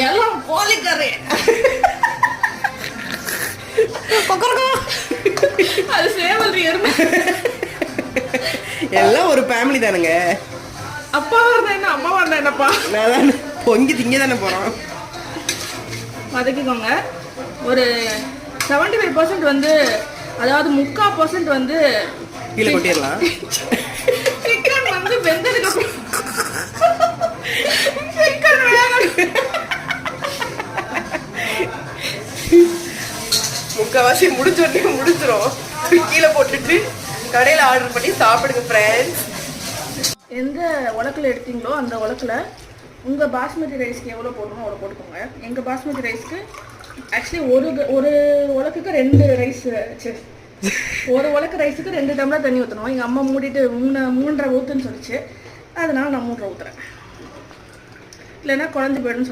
எல்லாம் கோழிக்கறி அது சேவல் எருமை எல்லாம் ஒரு ஃபேமிலி தானுங்க. அப்பா வரணும் என்ன அம்மா வரணும் என்னப்பா நான் பொங்கி திங்க தானே போறோம். வதக்கிக்கோங்க. ஒரு 75% வந்து, அதாவது 3/4% வந்து கீழே கொட்டிடலாம். சிக்கன் வந்து வெந்ததுக்கு சிக்கன் முக்கால்வாசி முடிச்சிரும். கீழே போட்டுட்டு கடையில் ஆர்டர் பண்ணி சாப்பிடுங்க ஃப்ரெண்ட்ஸ். எந்த உலக்கில் எடுத்தீங்களோ அந்த உலக்கில் உங்கள் பாஸ்மதி ரைஸ்க்கு எவ்வளோ போடணுமோ அவ்வளோ போட்டுக்கோங்க. எங்கள் பாஸ்மதி ரைஸ்க்கு ஆக்சுவலி ஒரு உலக்குக்கு 2 ரைஸ், ஒரு உலக்கு ரைஸுக்கு 2 டம்ளர் தண்ணி ஊற்றணும். எங்கள் அம்மா மூடிட்டு 3.5 ஊற்றுன்னு சொல்லிச்சு. அதனால நான் 3 ஊற்றுறேன். இல்லைன்னா குழஞ்சி போய்டுன்னு